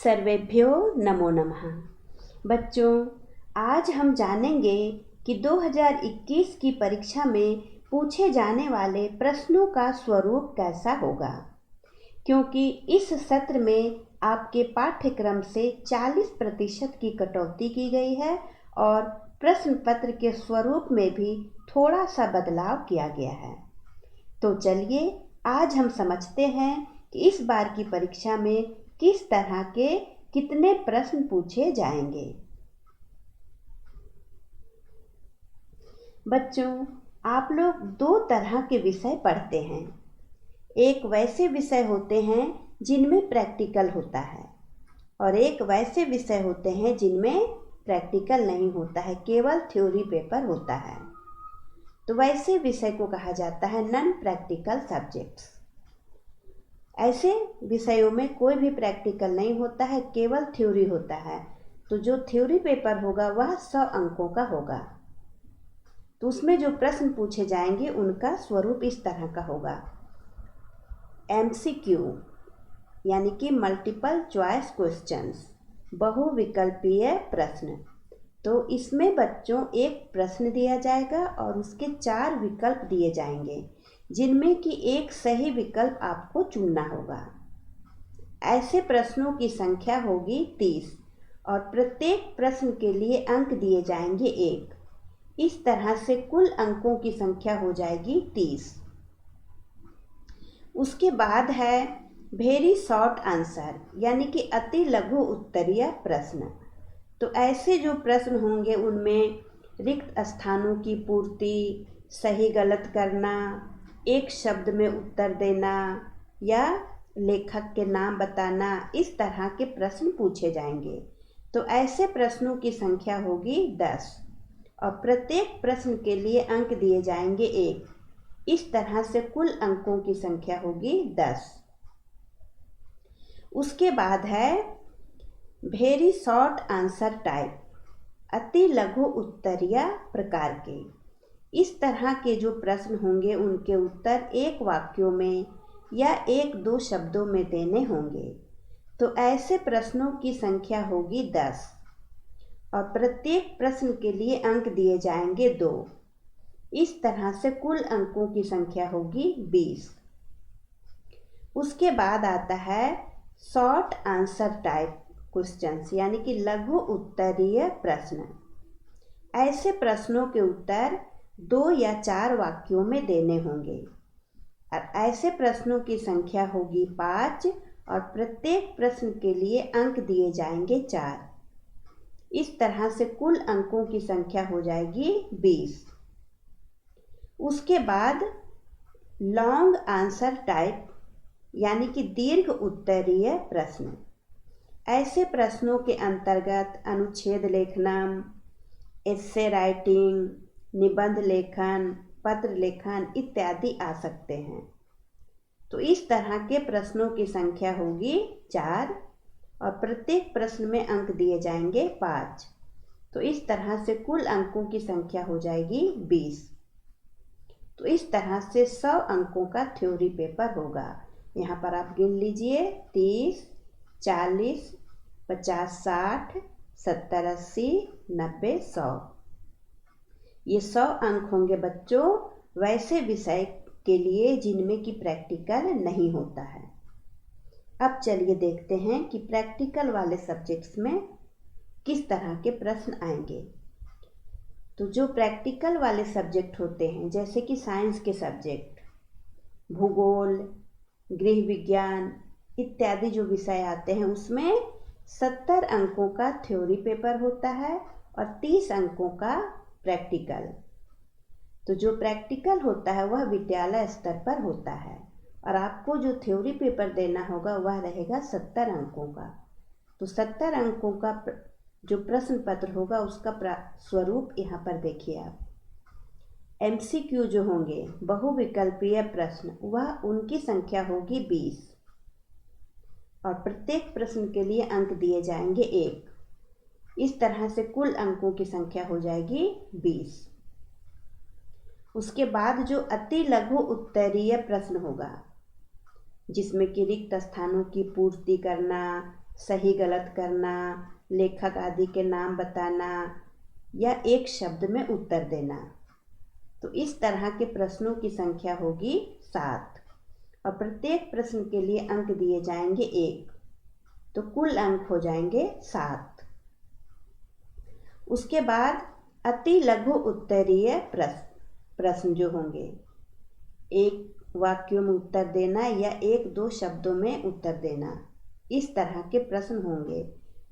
सर्वेभ्यो नमो नमः। बच्चों, आज हम जानेंगे कि 2021 की परीक्षा में पूछे जाने वाले प्रश्नों का स्वरूप कैसा होगा, क्योंकि इस सत्र में आपके पाठ्यक्रम से 40% की कटौती की गई है और प्रश्न पत्र के स्वरूप में भी थोड़ा सा बदलाव किया गया है। तो चलिए आज हम समझते हैं कि इस बार की परीक्षा में किस तरह के कितने प्रश्न पूछे जाएंगे। बच्चों, आप लोग दो तरह के विषय पढ़ते हैं। एक वैसे विषय होते हैं जिनमें प्रैक्टिकल होता है और एक वैसे विषय होते हैं जिनमें प्रैक्टिकल नहीं होता है, केवल थ्योरी पेपर होता है। तो वैसे विषय को कहा जाता है नॉन प्रैक्टिकल सब्जेक्ट्स। ऐसे विषयों में कोई भी प्रैक्टिकल नहीं होता है, केवल थ्योरी होता है। तो जो थ्योरी पेपर होगा वह 100 अंकों का होगा। तो उसमें जो प्रश्न पूछे जाएंगे उनका स्वरूप इस तरह का होगा। MCQ यानी कि मल्टीपल चॉइस क्वेश्चंस, बहुविकल्पीय प्रश्न। तो इसमें बच्चों एक प्रश्न दिया जाएगा और उसके 4 विकल्प दिए जाएंगे, जिनमें कि एक सही विकल्प आपको चुनना होगा। ऐसे प्रश्नों की संख्या होगी 30 और प्रत्येक प्रश्न के लिए अंक दिए जाएंगे 1। इस तरह से कुल अंकों की संख्या हो जाएगी 30। उसके बाद है वेरी शॉर्ट आंसर यानी कि अति लघु उत्तरीय प्रश्न। तो ऐसे जो प्रश्न होंगे उनमें रिक्त स्थानों की पूर्ति, सही गलत करना, एक शब्द में उत्तर देना या लेखक के नाम बताना, इस तरह के प्रश्न पूछे जाएंगे। तो ऐसे प्रश्नों की संख्या होगी 10 और प्रत्येक प्रश्न के लिए अंक दिए जाएंगे 1। इस तरह से कुल अंकों की संख्या होगी 10। उसके बाद है वेरी शॉर्ट आंसर टाइप, अति लघु उत्तरीय प्रकार के। इस तरह के जो प्रश्न होंगे उनके उत्तर एक वाक्यों में या 1-2 शब्दों में देने होंगे। तो ऐसे प्रश्नों की संख्या होगी 10 और प्रत्येक प्रश्न के लिए अंक दिए जाएंगे 2। इस तरह से कुल अंकों की संख्या होगी 20। उसके बाद आता है शॉर्ट आंसर टाइप क्वेश्चंस यानी कि लघु उत्तरीय प्रश्न। ऐसे प्रश्नों के उत्तर 2 या 4 वाक्यों में देने होंगे और ऐसे प्रश्नों की संख्या होगी 5 और प्रत्येक प्रश्न के लिए अंक दिए जाएंगे 4। इस तरह से कुल अंकों की संख्या हो जाएगी 20। उसके बाद लॉन्ग आंसर टाइप यानी कि दीर्घ उत्तरीय प्रश्न। ऐसे प्रश्नों के अंतर्गत अनुच्छेद लेखन, एस्से राइटिंग, निबंध लेखन, पत्र लेखन इत्यादि आ सकते हैं। तो इस तरह के प्रश्नों की संख्या होगी 4 और प्रत्येक प्रश्न में अंक दिए जाएंगे 5। तो इस तरह से कुल अंकों की संख्या हो जाएगी 20। तो इस तरह से 100 अंकों का थ्योरी पेपर होगा। यहाँ पर आप गिन लीजिए 30, 40, 50, 60, 70, 80, 90, 100। ये 100 अंक होंगे बच्चों वैसे विषय के लिए जिनमें कि प्रैक्टिकल नहीं होता है। अब चलिए देखते हैं कि प्रैक्टिकल वाले सब्जेक्ट्स में किस तरह के प्रश्न आएंगे। तो जो प्रैक्टिकल वाले सब्जेक्ट होते हैं जैसे कि साइंस के सब्जेक्ट, भूगोल, गृह विज्ञान इत्यादि जो विषय आते हैं उसमें 70 अंकों का थ्योरी पेपर होता है और 30 अंकों का प्रैक्टिकल। तो जो प्रैक्टिकल होता है वह विद्यालय स्तर पर होता है और आपको जो थ्योरी पेपर देना होगा वह रहेगा 70 अंकों का। तो 70 अंकों का जो प्रश्न पत्र होगा उसका स्वरूप यहाँ पर देखिए आप। MCQ जो होंगे बहुविकल्पीय प्रश्न, वह उनकी संख्या होगी 20 और प्रत्येक प्रश्न के लिए अंक दिए जाएंगे 1। इस तरह से कुल अंकों की संख्या हो जाएगी 20। उसके बाद जो अति लघु उत्तरीय प्रश्न होगा जिसमें कि रिक्त स्थानों की पूर्ति करना, सही गलत करना, लेखक आदि के नाम बताना या एक शब्द में उत्तर देना। तो इस तरह के प्रश्नों की संख्या होगी 7 और प्रत्येक प्रश्न के लिए अंक दिए जाएंगे 1, तो कुल अंक हो जाएंगे 7। उसके बाद अति लघु उत्तरीय प्रश्न जो होंगे, एक वाक्यों में उत्तर देना या 1-2 शब्दों में उत्तर देना, इस तरह के प्रश्न होंगे,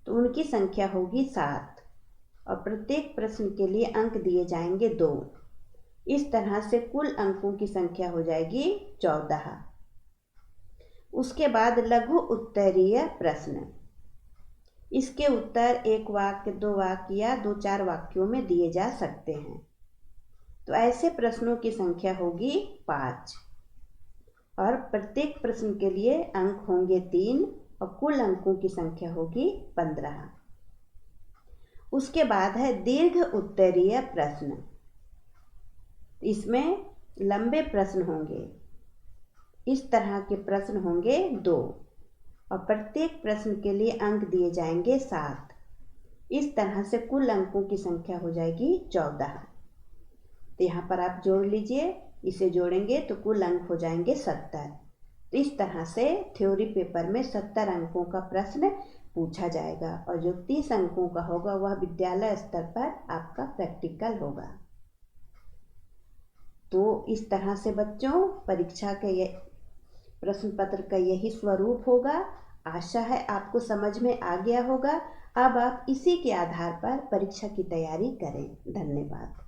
तो उनकी संख्या होगी 7 और प्रत्येक प्रश्न के लिए अंक दिए जाएंगे 2। इस तरह से कुल अंकों की संख्या हो जाएगी 14। उसके बाद लघु उत्तरीय प्रश्न, इसके उत्तर 1 वाक्य, 2 वाक्य या 2-4 वाक्यों में दिए जा सकते हैं। तो ऐसे प्रश्नों की संख्या होगी 5 और प्रत्येक प्रश्न के लिए अंक होंगे 3 और कुल अंकों की संख्या होगी 15। उसके बाद है दीर्घ उत्तरीय प्रश्न, इसमें लंबे प्रश्न होंगे। इस तरह के प्रश्न होंगे 2 और प्रत्येक प्रश्न के लिए अंक दिए जाएंगे 7। इस तरह से कुल अंकों की संख्या हो जाएगी 14। तो यहाँ पर आप जोड़ लीजिए, इसे जोड़ेंगे तो कुल अंक हो जाएंगे 70। तो इस तरह से थ्योरी पेपर में 70 अंकों का प्रश्न पूछा जाएगा और जो 30 अंकों का होगा वह विद्यालय स्तर पर आपका प्रैक्टिकल होगा। तो इस तरह से बच्चों परीक्षा के प्रश्न पत्र का यही स्वरूप होगा। आशा है आपको समझ में आ गया होगा। अब आप इसी के आधार पर परीक्षा की तैयारी करें। धन्यवाद।